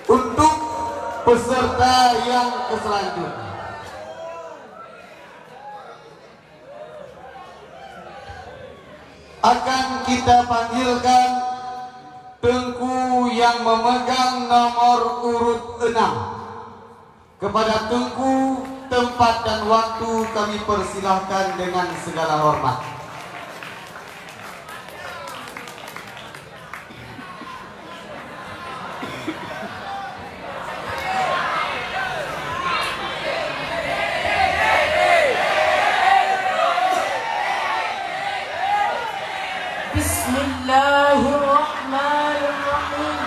Untuk peserta yang selanjutnya, akan kita panggilkan Tengku yang memegang nomor urut 6. Kepada Tengku, tempat dan waktu kami persilahkan dengan segala hormat. Bismillahirrahmanirrahim.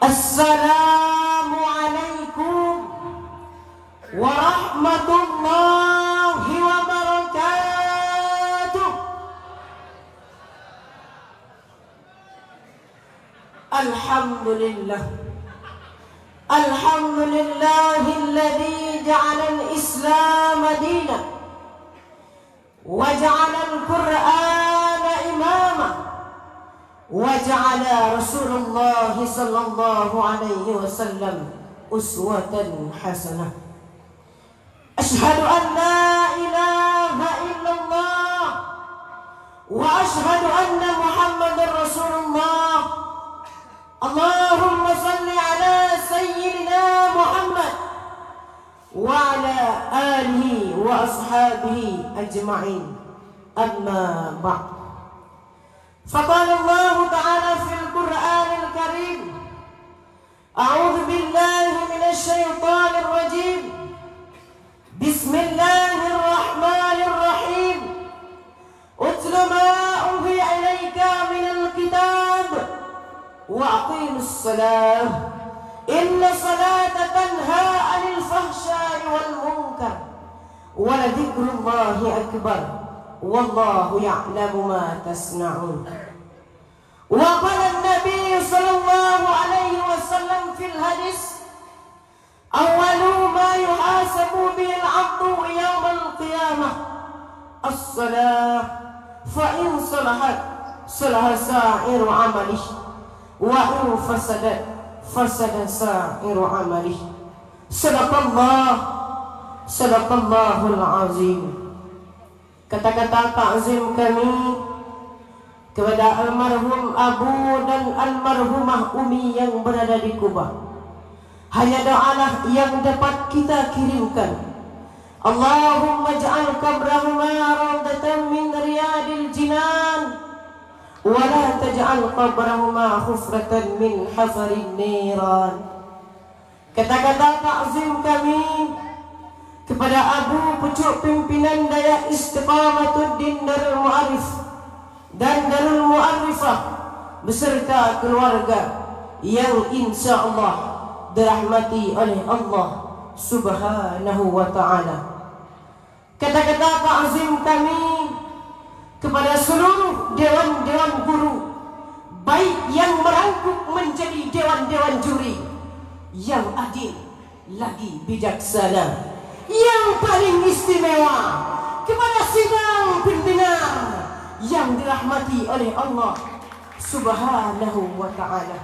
Assalamualaikum warahmatullahi wabarakatuh. Alhamdulillah. Alhamdulillahilladzi ja'ala al-Islam dinan وجعل القرآن إماما وجعل رسول الله صلى الله عليه وسلم أسوة حسنة. أشهد أن لا إله إلا الله وأشهد أن محمد رسول الله. اللهم صل على سيدنا محمد وعلى آله وأصحابه أجمعين. أما بعد، فقال الله تعالى في القرآن الكريم: أعوذ بالله من الشيطان الرجيم. بسم الله الرحمن الرحيم. اتل ما أوحي إليك من الكتاب وأقيم الصلاة إن الصلاة تنهى عن الفحشاء والمنكر ولذكر الله أكبر والله يعلم ما تصنعون. وقال النبي صلى الله عليه وسلم في الحديث: أول ما يحاسب به العبد يوم القيامة الصلاة، فإن صلحت صلح سائر عمله وإن فسدت fasada sa'iru amali. Sadaqallahul azim. Kata-kata takzim kami kepada almarhum Abu dan almarhumah Umi yang berada di Kubah hanya doalah yang dapat kita kirimkan. Allahumma ja'al qabrahuma rawdatan min riyadil jinan ولا تجعل قبرهما حفرة من حفر النيران. Kata-kata takzim kami kepada Abu Pucuk Pimpinan Daya Istiqamatuddin Darul Mu'arif dan Darul Mu'arifah beserta keluarga yang insya Allah dirahmati oleh Allah Subhanahu wa ta'ala. Kata-kata takzim kami kepada seluruh dewan-dewan guru, baik yang merangkuk menjadi dewan-dewan juri yang adil lagi bijaksana, yang paling istimewa, kepada sidang pimpinan yang dirahmati oleh Allah Subhanahu wa ta'ala.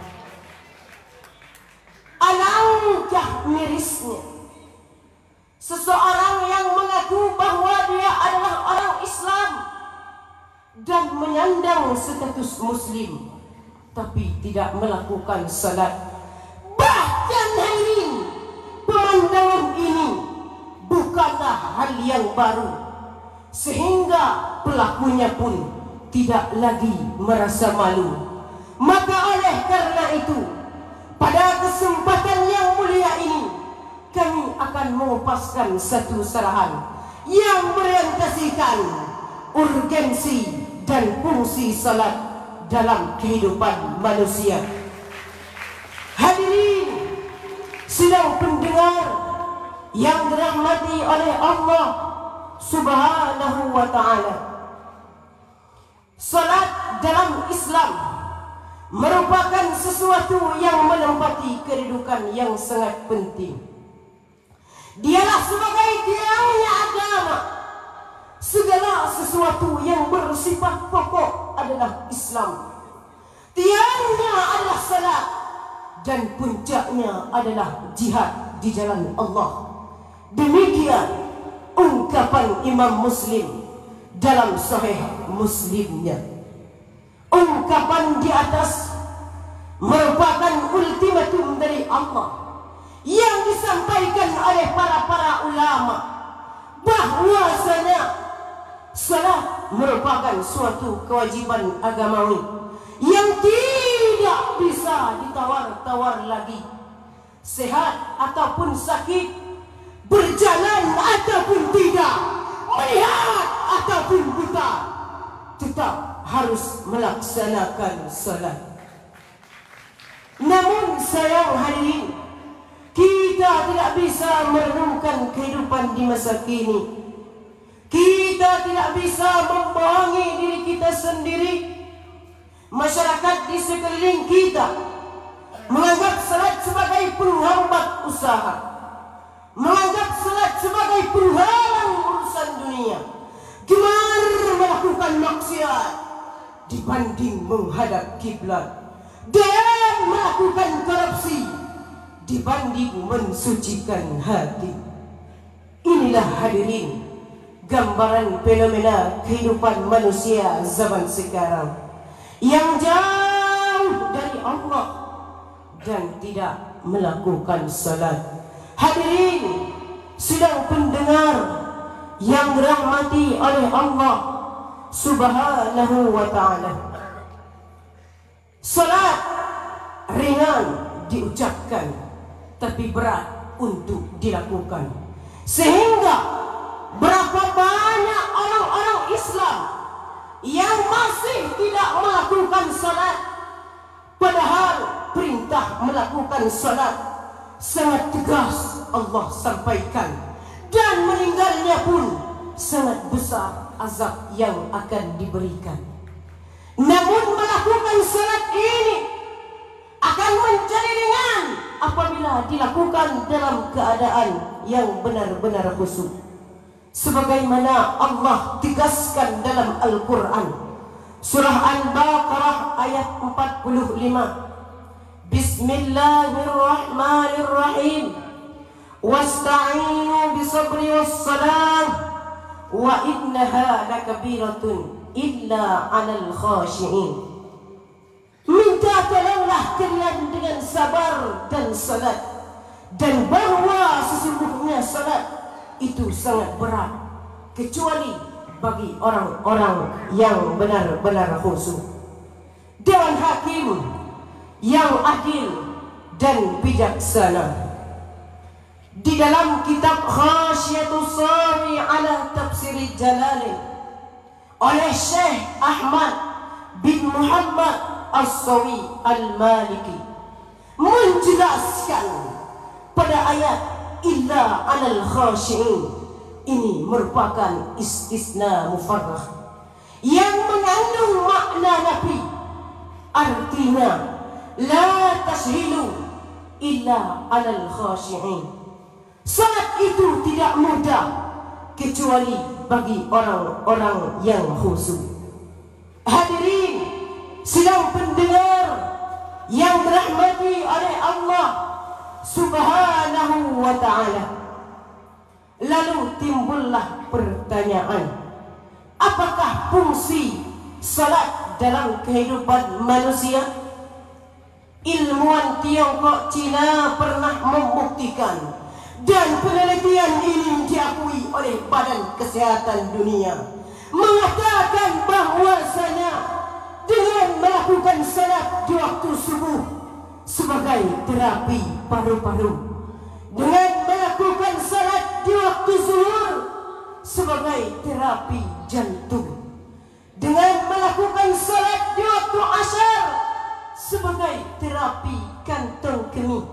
Alangkah mirisnya seseorang yang mengaku bahwa dia adalah orang Islam dan menyandang status muslim tapi tidak melakukan salat. Bahkan hadirin, pemandangan ini bukanlah hal yang baru, sehingga pelakunya pun tidak lagi merasa malu. Maka oleh karena itu, pada kesempatan yang mulia ini kami akan mengupaskan satu sarahan yang meriantasikan urgensi dan fungsi salat dalam kehidupan manusia. Hadirin sidang pendengar yang dirahmati oleh Allah Subhanahu wa ta'ala, salat dalam Islam merupakan sesuatu yang menempati kedudukan yang sangat penting. Dialah sebagai tiangnya agama. Segala sesuatu yang bersifat pokok adalah Islam. tiangnya adalah salat, dan puncaknya adalah jihad di jalan Allah. Demikian ungkapan Imam Muslim dalam Sahih Muslimnya. Ungkapan di atas merupakan ultimatum dari Allah yang disampaikan oleh para ulama, bahwasanya salat merupakan suatu kewajiban agamawi yang tidak bisa ditawar-tawar lagi. Sehat ataupun sakit, berjalan ataupun tidak, melihat ataupun buta, tetap harus melaksanakan salat. Namun sayang hadirin, kita tidak bisa merenungkan kehidupan di masa kini. Kita tidak bisa membohongi diri kita sendiri. Masyarakat di sekeliling kita menganggap salat sebagai penghambat usaha, menganggap salat sebagai penghalang urusan dunia, gemar melakukan maksiat dibanding menghadap kiblat, dan melakukan korupsi dibanding mensucikan hati. Inilah hadirin gambaran fenomena kehidupan manusia zaman sekarang yang jauh dari Allah dan tidak melakukan salat. Hadirin sidang pendengar yang dirahmati oleh Allah Subhanahu wa ta'ala, salat ringan diucapkan tapi berat untuk dilakukan, sehingga berapa banyak orang-orang Islam yang masih tidak melakukan salat, padahal perintah melakukan salat sangat tegas Allah sampaikan, dan meninggalnya pun sangat besar azab yang akan diberikan. Namun melakukan salat ini akan menjadi ringan apabila dilakukan dalam keadaan yang benar-benar khusyuk, sebagaimana Allah tegaskan dalam Al-Quran surah Al-Baqarah ayat 45. Bismillahirrahmanirrahim. Wasta'inu bisabri wassalam wa innaha lakabiratun illa 'alal khashi'in. Minta tolonglah kalian dengan sabar dan salat, dan bahwa sesungguhnya salat itu sangat berat kecuali bagi orang-orang yang benar-benar khusyuk. Dewan Hakim yang adil dan bijaksana di dalam kitab Khasyiatus Sari ala Tafsir Jalalain oleh Syekh Ahmad bin Muhammad As-Sawi Al-Maliki menjelaskan pada ayat illa 'alal khashi'in ini merupakan istisna mufarrah yang mengandung makna nafi. Artinya la tashilu illa 'alal khashi'in. Salat itu tidak mudah kecuali bagi orang-orang yang khusyuk. Hadirin sidang pendengar yang dirahmati oleh Allah Subhanahu wa ta'ala, lalu timbullah pertanyaan, apakah fungsi salat dalam kehidupan manusia? Ilmuwan Tiongkok Cina pernah membuktikan, dan penelitian ini diakui oleh Badan Kesehatan Dunia, mengatakan bahwasanya dengan melakukan salat di waktu subuh sebagai terapi paru-paru, dengan melakukan salat di waktu zuhur sebagai terapi jantung, dengan melakukan salat di waktu asar sebagai terapi kantong kemih,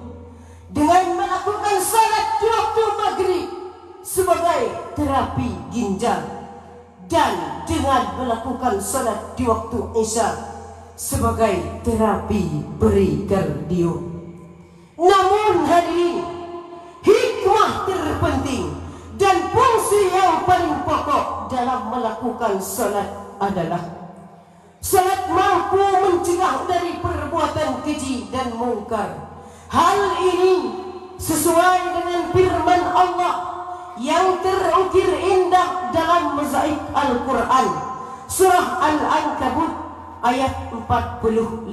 dengan melakukan salat di waktu maghrib sebagai terapi ginjal, dan dengan melakukan salat di waktu isya sebagai terapi perikardio. Namun hadirin, hikmah terpenting dan fungsi yang paling pokok dalam melakukan salat adalah salat mampu mencegah dari mungkar. Hal ini sesuai dengan firman Allah yang terukir indah dalam mozaik Al-Quran, surah Al-Ankabut ayat 45.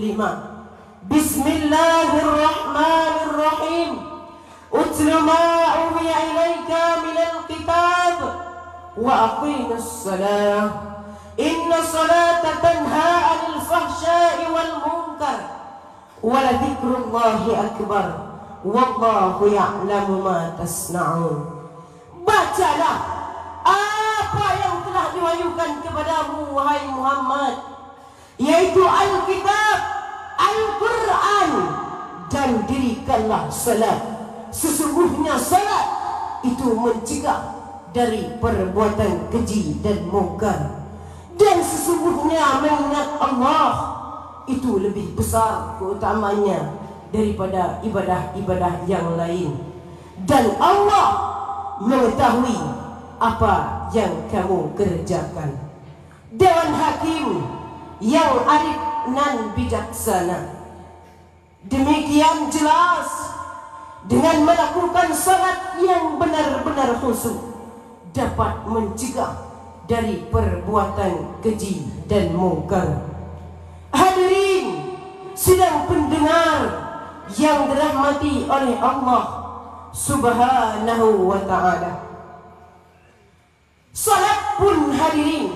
Bismillahirrahmanirrahim. Utlu ma uhiya ilaika minal kitab wa aqimus salah. Inna salata tanha 'anil fahsya'i wal munkar wa la dzikrullahi akbar wallahu ya'lamu ma tasna'un. Bacalah apa yang telah diwahyukan kepadamu wahai Muhammad, yaitu Alkitab, Al-Quran, dan dirikanlah salat. Sesungguhnya salat itu mencegah dari perbuatan keji dan mungkar, dan sesungguhnya mengingat Allah itu lebih besar keutamanya daripada ibadah-ibadah yang lain, dan Allah mengetahui apa yang kamu kerjakan. Dewan Hakim yang arif nan bijaksana, demikian jelas dengan melakukan salat yang benar-benar khusyuk dapat mencegah dari perbuatan keji dan mungkar. Hadirin sidang pendengar yang dirahmati oleh Allah Subhanahu wa ta'ala, salat pun hadirin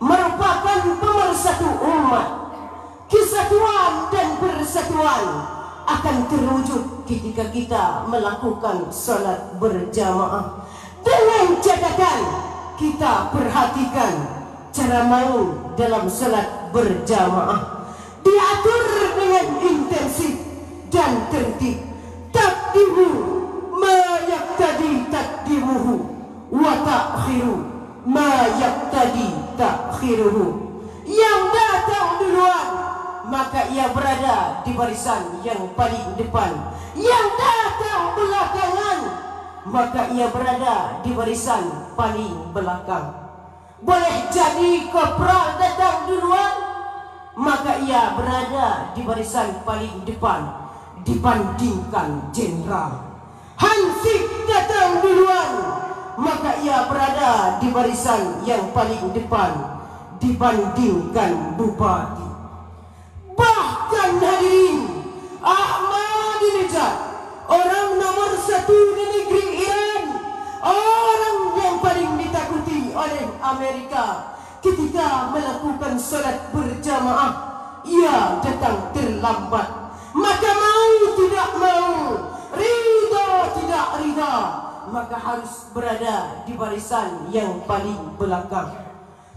merupakan pemersatu umat. Kesatuan dan persatuan akan terwujud ketika kita melakukan salat berjamaah. Dengan catatan kita perhatikan cara main dalam salat berjamaah, diatur dengan intensif dan tertib. Takdimu ma yaqtadi takdimuhu wa ta'khiru ma yaqtadi ta'khiruhu. Yang datang duluan maka ia berada di barisan yang paling depan. Yang datang belakangan maka ia berada di barisan paling belakang. Boleh jadi kopral datang duluan, maka ia berada di barisan paling depan dibandingkan jenderal. Hansip datang duluan, maka ia berada di barisan yang paling depan dibandingkan bupati. Bahkan hadirin, Ahmadinejad, orang nomor 1 di negeri Iran, orang yang paling ditakuti oleh Amerika, ketika melakukan salat berjamaah, ia datang terlambat. Maka mau tidak mau, ridha tidak ridha, maka harus berada di barisan yang paling belakang.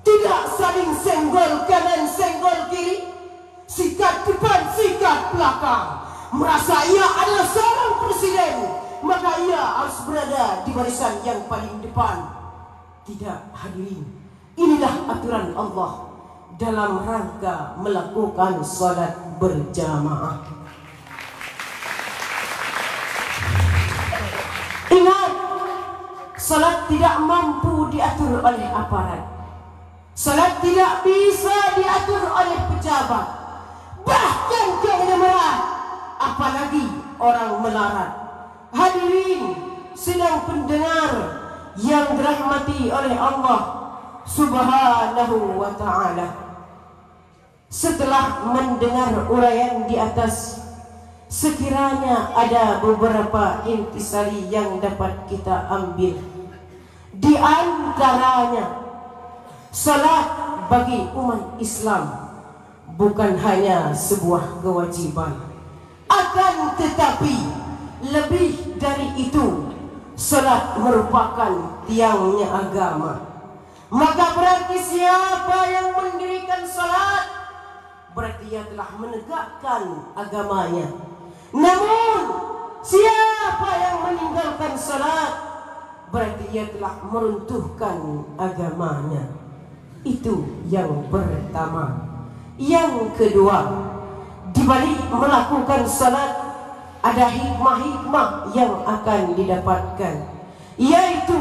Tidak saling senggol kanan senggol kiri, sikat depan sikat belakang. Merasa ia adalah seorang presiden, maka ia harus berada di barisan yang paling depan. Tidak hadirin, inilah aturan Allah dalam rangka melakukan salat berjamaah. Ingat, salat tidak mampu diatur oleh aparat. Salat tidak bisa diatur oleh pejabat, bahkan keamanan, apalagi orang melarat. Hadirin sidang pendengar yang dirahmati oleh Allah Subhanahu wa ta'ala, setelah mendengar uraian di atas, sekiranya ada beberapa intisari yang dapat kita ambil. Di antaranya, salat bagi umat Islam bukan hanya sebuah kewajiban, akan tetapi lebih dari itu, salat merupakan tiangnya agama. Maka berarti siapa yang mendirikan salat, berarti ia telah menegakkan agamanya. Namun siapa yang meninggalkan salat, berarti ia telah meruntuhkan agamanya. Itu yang pertama. Yang kedua, di balik melakukan salat ada hikmah-hikmah yang akan didapatkan, yaitu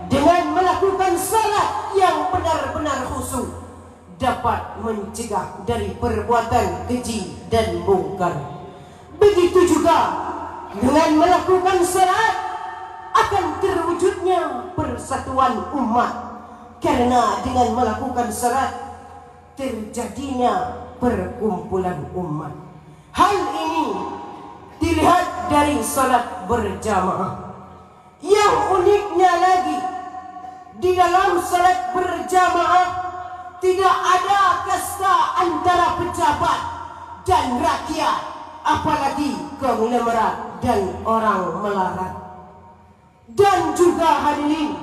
dengan melakukan salat yang benar-benar khusyuk dapat mencegah dari perbuatan keji dan mungkar. Begitu juga dengan melakukan salat akan terwujudnya persatuan umat, karena dengan melakukan salat terjadinya perkumpulan umat. Hal ini dilihat dari salat berjamaah. Yang uniknya lagi, di dalam salat berjamaah tidak ada kasta antara pejabat dan rakyat, apalagi konglomerat dan orang melarat. Dan juga hadirin,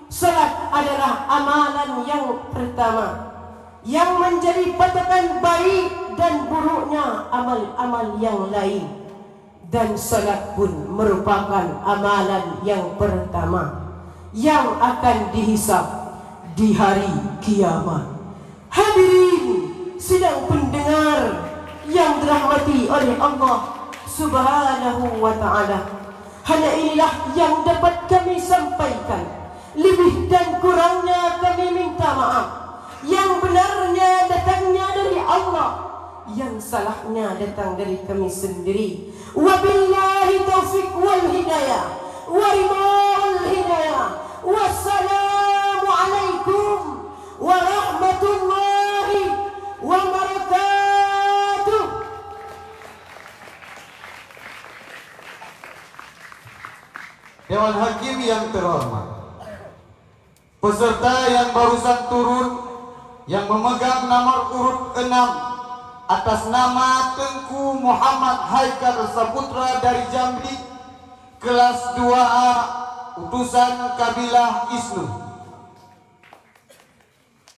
salat adalah amalan yang pertama yang menjadi patokan baik dan buruknya amal-amal yang lain. Dan salat pun merupakan amalan yang pertama yang akan dihisab di hari kiamat. Hadirin sidang pendengar yang dirahmati oleh Allah Subhanahu wa ta'ala, hanya inilah yang dapat kami sampaikan. Lebih dan kurangnya kami minta maaf. Yang benarnya datangnya dari Allah, yang salahnya datang dari kami sendiri. Wabillahi taufiq wal hidayah, wal hidayah. Wassalamu alaikum warahmatullahi wabarakatuh. Dewan Hakim yang terhormat, peserta yang barusan turun yang memegang nomor urut 6 atas nama Tengku Muhammad Haikal Saputra dari Jambi, kelas 2A, utusan kabilah Isnu.